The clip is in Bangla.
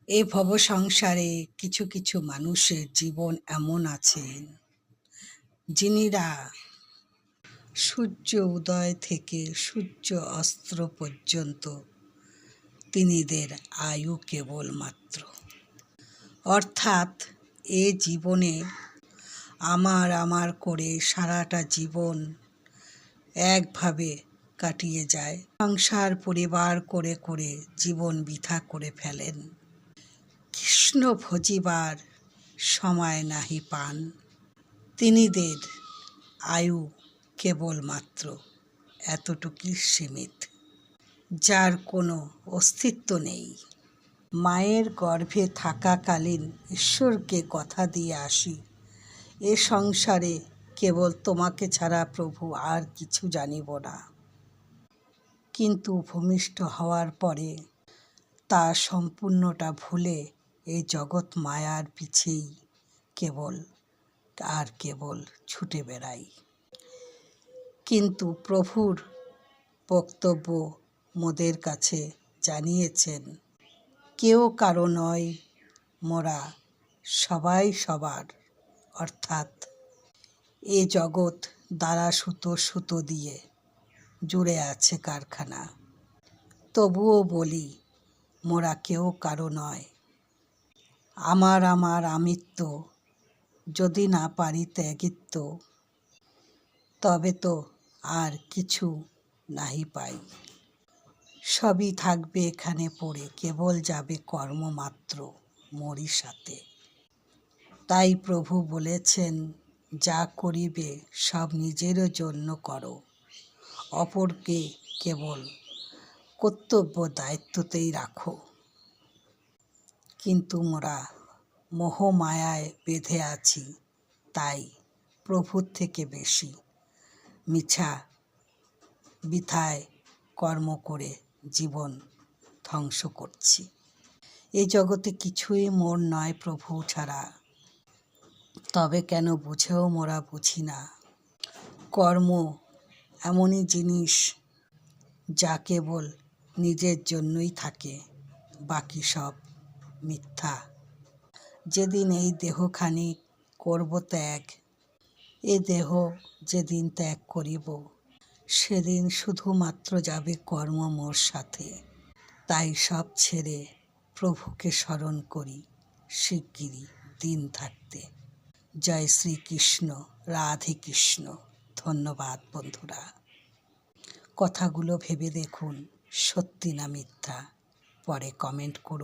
এই ভব সংসারে কিছু কিছু মানুষের জীবন এমন আছেন যিনিরা সূর্য উদয় থেকে সূর্য অস্ত পর্যন্ত তিনিদের আয়ু কেবলমাত্র, অর্থাৎ এ জীবনে আমার আমার করে সারাটা জীবন একভাবে কাটিয়ে যায়। সংসার পরিবার করে করে জীবন বৃথা করে ফেলেন। কৃষ্ণ ভজিবার সময় নাহি পান, তিনিদের আয়ু কেবলমাত্র এতটুকুই সীমিত, যার কোনো অস্তিত্ব নেই। মায়ের গর্ভে থাকাকালীন ঈশ্বরকে কথা দিয়ে আসি, এ সংসারে কেবল তোমাকে ছাড়া প্রভু আর কিছু জানিব না। কিন্তু ভূমিষ্ঠ হওয়ার পরে তা সম্পূর্ণটা ভুলে এই জগৎ মায়ার পিছেই কেবল আর কেবল ছুটে বেড়াই। কিন্তু প্রভুর বক্তব্য মোদের কাছে জানিয়েছেন, কেউ কারো নয়, মোরা সবাই সবার, অর্থাৎ এ জগৎ দ্বারা সুতো সুতো দিয়ে জুড়ে আছে কারখানা। তবুও বলি, মোরা কেউ কারো নয়। আমার আমার আমিত্ব যদি না পারি ত্যাগিত্ব, তবে তো আর কিছু নাহি পাই। সবই থাকবে এখানে পড়ে, কেবল যাবে কর্মমাত্র মরি সাথে। তাই প্রভু বলেছেন, যা করিবে সব নিজের জন্য করো, অপরকে কেবল কর্তব্য দায়িত্বতেই রাখো। কিন্তু মোরা মোহমায়ায় বেঁধে আছি, তাই প্রভুর থেকে বেশি মিছা বৃথায় কর্ম করে জীবন ধ্বংস করছি। এই জগতে কিছুই মোর নয় প্রভু ছাড়া, তবে কেন বুঝেও মোরা বুঝি না। কর্ম এমনই জিনিস যা কেবল নিজের জন্যই থাকে, বাকি সব মিথ্যা। যেদিন এই দেহখানি করব ত্যাগ, এ দেহ যেদিন ত্যাগ করিব, সেদিন শুধুমাত্র যাবে কর্ম মোর সাথে। তাই সব ছেড়ে প্রভুকে স্মরণ করি শিগগিরই দিন থাকতে। জয় শ্রীকৃষ্ণ, রাধে কৃষ্ণ। ধন্যবাদ বন্ধুরা। কথাগুলো ভেবে দেখুন সত্যি না মিথ্যা, পরে কমেন্ট করুন।